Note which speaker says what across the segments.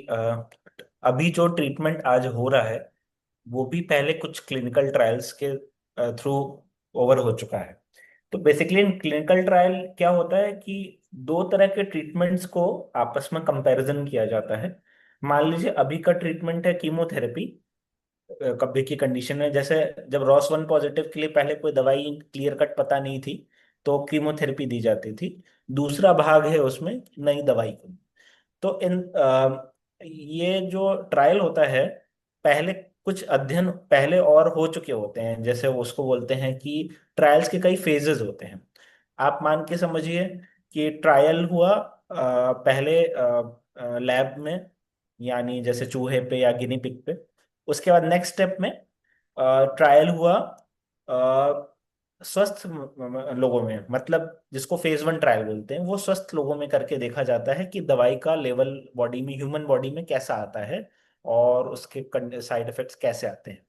Speaker 1: अ, अभी जो ट्रीटमेंट आज हो रहा है वो भी पहले कुछ क्लिनिकल ट्रायल्स के थ्रू ओवर हो चुका है। तो बेसिकली इन क्लिनिकल ट्रायल क्या होता है कि दो तरह के ट्रीटमेंट्स को आपस में कंपैरिजन किया जाता है। मान लीजिए अभी का ट्रीटमेंट है कीमोथेरेपी। कभी की कंडीशन में जैसे जब रॉस वन पॉजिटिव के लिए पहले कोई दवाई क्लियर कट पता नहीं थी तो कीमोथेरेपी दी जाती थी। दूसरा भाग है उसमें नई दवाई को। तो ये जो ट्रायल होता है पहले कुछ अध्ययन पहले और हो चुके होते हैं, जैसे वो उसको बोलते हैं कि ट्रायल्स के कई फेजेस होते हैं। आप मान के समझिए कि ट्रायल हुआ पहले लैब में, यानी जैसे चूहे पे या गिनी पिग पे। उसके बाद नेक्स्ट स्टेप में ट्रायल हुआ स्वस्थ लोगों में, मतलब जिसको फेज वन ट्रायल बोलते हैं, वो स्वस्थ लोगों में करके देखा जाता है कि दवाई का लेवल बॉडी में, ह्यूमन बॉडी में कैसा आता है और उसके साइड इफेक्ट्स कैसे आते हैं।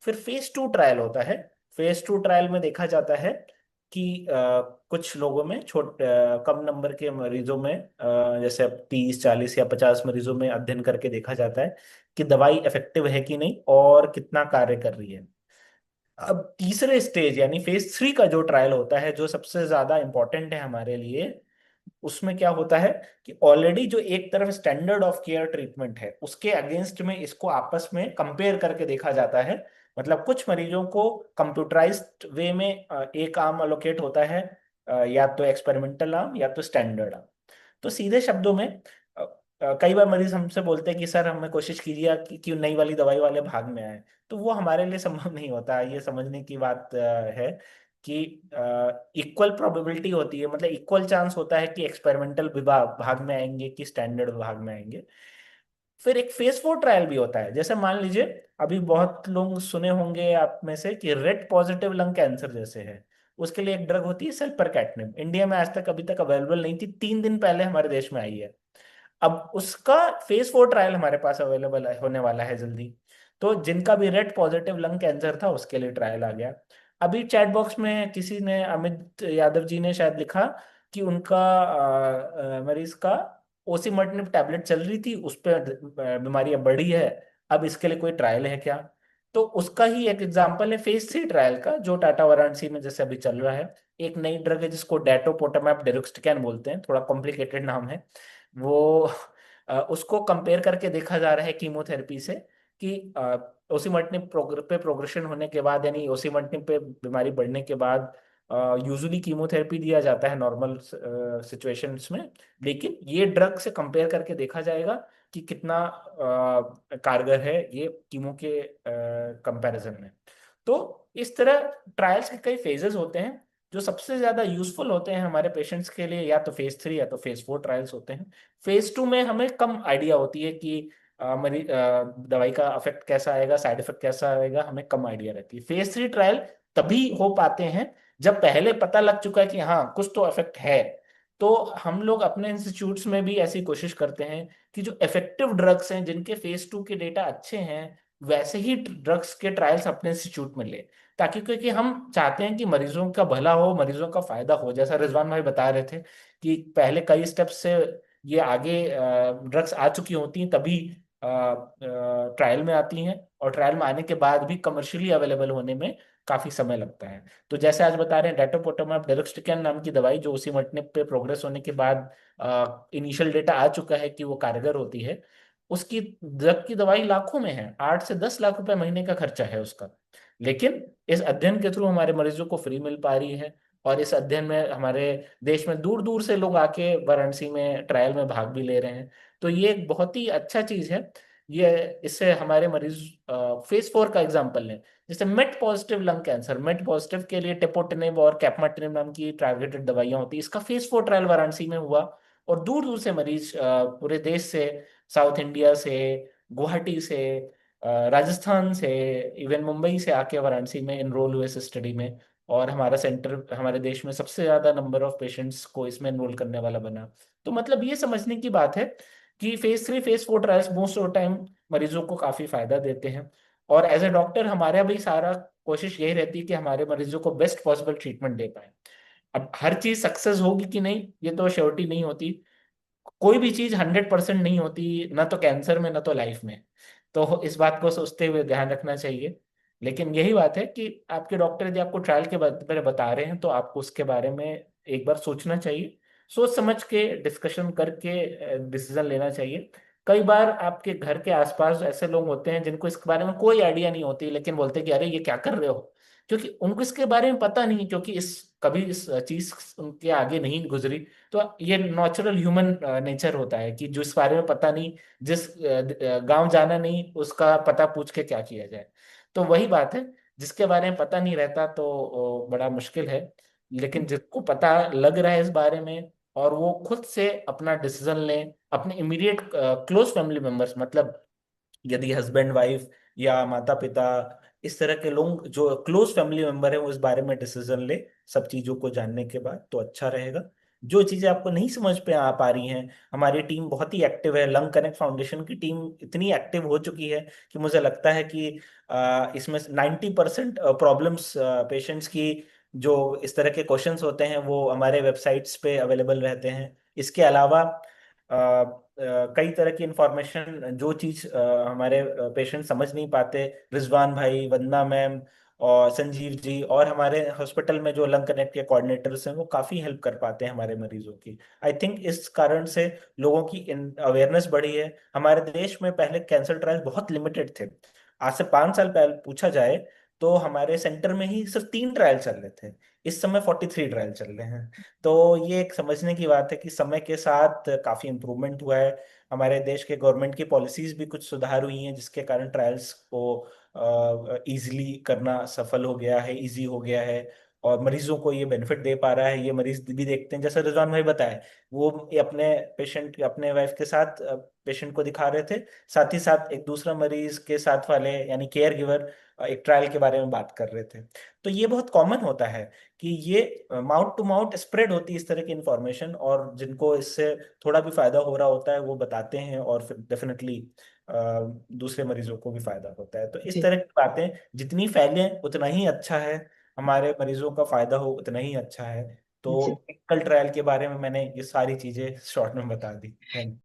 Speaker 1: फिर फेज टू ट्रायल होता है। फेज टू ट्रायल में देखा जाता है कि कुछ लोगों में कम नंबर के मरीजों में, जैसे 30 40 या 50 मरीजों में अध्ययन करके देखा जाता है कि दवाई इफेक्टिव है कि नहीं और कितना कार्य कर रही है। अब तीसरे स्टेज यानी फेज थ्री का जो ट्रायल होता है, जो सबसे ज्यादा इंपॉर्टेंट है हमारे लिए, उसमें क्या होता है कि ऑलरेडी जो एक तरफ स्टैंडर्ड ऑफ केयर ट्रीटमेंट है उसके अगेंस्ट में इसको आपस में कंपेयर करके देखा जाता है। मतलब कुछ मरीजों को कंप्यूटराइज्ड वे में एक आर्म अलोकेट होता है, या तो एक्सपेरिमेंटल आर्म या तो स्टैंडर्ड आर्म। तो सीधे शब्दों में कई बार मरीज हमसे बोलते हैं कि सर हमें कोशिश कीजिए कि नई वाली दवाई वाले भाग में आए। तो वो हमारे लिए संभव नहीं होता। ये समझने की बात है कि इक्वल प्रोबेबिलिटी होती है, मतलब इक्वल चांस होता है कि एक्सपेरिमेंटल विभाग भाग में आएंगे कि स्टैंडर्ड विभाग में आएंगे। फिर एक फेज फोर ट्रायल भी होता है। जैसे मान लीजिए अभी बहुत लोग सुने होंगे आप में से कि रेड पॉजिटिव लंग कैंसर जैसे है, उसके लिए एक ड्रग होती है सेल्परकैटनिब। इंडिया में आज तक अभी तक अवेलेबल नहीं थी, 3 दिन पहले हमारे देश में आई है। अब उसका फेज फोर ट्रायल हमारे पास अवेलेबल होने वाला है जल्दी। तो जिनका भी रेड पॉजिटिव लंग कैंसर था उसके लिए ट्रायल आ गया। अभी चैट बॉक्स में किसी ने, अमित यादव जी ने शायद लिखा कि उनका मरीज का ओसिमर्टिनिब टैबलेट चल रही थी, उस पर बीमारी अब बढ़ी है। अब इसके लिए कोई ट्रायल है क्या? तो उसका ही एक एग्जांपल है फेज थ्री ट्रायल का, जो टाटा वाराणसी में जैसे अभी चल रहा है। एक नई ड्रग है जिसको डेटोपोटामैप डेरुक्सिटिकान बोलते हैं, थोड़ा कॉम्प्लिकेटेड नाम है वो। उसको कंपेयर करके देखा जा रहा है कीमोथेरेपी से कि ओसिमर्टिनिब पे प्रोग्रेशन होने के बाद, यानी ओसिमर्टिनिब पे बीमारी बढ़ने के बाद यूजुअली कीमोथेरेपी दिया जाता है नॉर्मल सिचुएशंस में। लेकिन ये ड्रग से कंपेयर करके देखा जाएगा कि कितना कारगर है ये कीमो के कंपैरिजन में। तो इस तरह ट्रायल्स के कई फेजेस होते हैं। जो सबसे ज्यादा यूजफुल होते हैं हमारे पेशेंट्स के लिए, या तो फेज थ्री या तो फेज फोर ट्रायल्स होते हैं। फेज टू में हमें कम आइडिया होती है कि दवाई का इफेक्ट कैसा आएगा, साइड इफेक्ट कैसा आएगा, हमें कम आइडिया रहती है। फेज थ्री ट्रायल तभी हो पाते हैं जब पहले पता लग चुका है कि हाँ कुछ तो इफेक्ट है। तो हम लोग अपने इंस्टीट्यूट्स में भी ऐसी कोशिश करते हैं कि जो इफेक्टिव ड्रग्स हैं, जिनके फेज टू के डेटा अच्छे हैं, वैसे ही ड्रग्स के ट्रायल्स अपने इंस्टीट्यूट में ले। ताकि क्योंकि हम चाहते हैं कि मरीजों का भला हो, मरीजों का फायदा हो। जैसा रिजवान भाई बता रहे थे कि पहले कई स्टेप्स से ये आगे ड्रग्स आ चुकी होती हैं, तभी ट्रायल में आती हैं, और ट्रायल में आने के बाद भी कमर्शियली अवेलेबल होने में काफी समय लगता है। तो जैसे आज बता रहे हैं डेटोपोटामाब डेरुक्सिटिकान नाम की दवाई, जो उसी मटने पे प्रोग्रेस होने के बाद इनिशियल डेटा आ चुका है कि वो कारगर होती है। उसकी ड्रग की दवाई लाखों में है, 8 से 10 लाख रुपए महीने का खर्चा है उसका। लेकिन इस अध्ययन के थ्रू हमारे मरीजों को फ्री मिल पा रही है। और इस अध्ययन में हमारे देश में दूर दूर से लोग आके वाराणसी में ट्रायल में भाग भी ले रहे हैं। तो ये एक बहुत ही अच्छा चीज है। ये इससे हमारे मरीज फेज फोर का एग्जाम्पल लें। जैसे MET positive lung cancer, MET positive के लिए टेपोटिनिब और कैपमाटिनिब नाम की टारगेटेड दवाइयां होती है। इसका फेज फोर ट्रायल वाराणसी में हुआ, और दूर दूर से मरीज पूरे देश से, साउथ इंडिया से, गुवाहाटी से, राजस्थान से, इवन मुंबई से आके वाराणसी में एनरोल हुए इस स्टडी में। और हमारा सेंटर हमारे देश में सबसे ज्यादा नंबर ऑफ पेशेंट्स को इसमें एनरोल करने वाला बना। तो मतलब ये समझने की बात है कि phase three phase four trials most of time मरीजों को काफी फायदा देते हैं। और एज ए डॉक्टर हमारा भी सारा कोशिश यही रहती है कि हमारे मरीजों को बेस्ट पॉसिबल ट्रीटमेंट दे पाए। अब हर चीज सक्सेस होगी कि नहीं ये तो श्योरिटी नहीं होती। कोई भी चीज 100% नहीं होती, ना तो कैंसर में ना तो लाइफ में। तो इस बात को सोचते हुए ध्यान रखना चाहिए। लेकिन यही बात है कि आपके डॉक्टर यदि आपको ट्रायल के बारे में बता रहे हैं तो आपको उसके बारे में एक बार सोचना चाहिए, सोच समझ के डिस्कशन करके डिसीजन लेना चाहिए। कई बार आपके घर के आसपास ऐसे लोग होते हैं जिनको इसके बारे में कोई आइडिया नहीं होती, लेकिन बोलते हैं कि अरे ये क्या कर रहे हो, क्योंकि उनको इसके बारे में पता नहीं, क्योंकि इस कभी इस चीज उनके आगे नहीं गुजरी। तो ये नेचुरल ह्यूमन नेचर होता है कि जो इस बारे में पता नहीं, जिस गांव जाना नहीं, उसका पता पूछ के क्या किया जाए। तो वही बात है, जिसके बारे में पता नहीं रहता तो बड़ा मुश्किल है। लेकिन जिसको पता लग रहा है इस बारे में, और वो खुद से अपना डिसीजन लें, अपने इमीडिएट क्लोज फैमिली मेंबर्स, मतलब यदि हस्बैंड वाइफ या माता पिता, इस तरह के लोग जो क्लोज फैमिली मेंबर है, वो इस बारे में डिसीजन ले सब चीजों को जानने के बाद, तो अच्छा रहेगा। जो चीजें आपको नहीं समझ पे आ पा रही हैं, हमारी टीम बहुत ही एक्टिव है, लंग कनेक्ट फाउंडेशन की टीम इतनी एक्टिव हो चुकी है कि मुझे लगता है कि इसमें 90% प्रॉब्लम्स पेशेंट्स की, जो इस तरह के क्वेश्चंस होते हैं, वो हमारे वेबसाइट्स पे अवेलेबल रहते हैं। इसके अलावा कई तरह की इंफॉर्मेशन, जो चीज हमारे पेशेंट समझ नहीं पाते, रिजवान भाई, वंदना मैम और संजीव जी और हमारे हॉस्पिटल में जो लंग कनेक्ट के कोऑर्डिनेटर्स हैं, वो काफी हेल्प कर पाते हैं हमारे मरीजों की। आई थिंक इस कारण से लोगों की अवेयरनेस बढ़ी है। हमारे देश में पहले कैंसर ट्रायल बहुत लिमिटेड थे। आज से 5 साल पहले पूछा जाए तो हमारे सेंटर में ही सिर्फ 3 ट्रायल चल रहे थे। इस समय 43 ट्रायल चल रहे हैं। तो ये एक समझने की बात है कि समय के साथ काफी इम्प्रूवमेंट हुआ है। हमारे देश के गवर्नमेंट की पॉलिसीज भी कुछ सुधार हुई हैं, जिसके कारण ट्रायल्स को इजीली करना सफल हो गया है, इजी हो गया है। और मरीजों को ये बेनिफिट दे पा रहा है, ये मरीज भी देखते हैं, जैसे रिजवान भाई बताए, वो ये अपने पेशेंट, अपने वाइफ के साथ पेशेंट को दिखा रहे थे, साथ ही साथ एक दूसरा मरीज के साथ वाले यानी केयर गिवर एक ट्रायल के बारे में बात कर रहे थे। तो ये बहुत कॉमन होता है कि ये माउथ टू माउथ स्प्रेड होती है इस तरह की इंफॉर्मेशन, और जिनको इससे थोड़ा भी फायदा हो रहा होता है वो बताते हैं, और फिर डेफिनेटली दूसरे मरीजों को भी फायदा होता है। तो इस
Speaker 2: जी
Speaker 1: तरह की बातें जितनी फैलें उतना ही अच्छा है, हमारे मरीजों का फायदा हो उतना ही अच्छा है। तो
Speaker 2: जी।
Speaker 1: क्लिनिकल ट्रायल के बारे में मैंने ये सारी चीजें शॉर्ट में बता दी। थैंक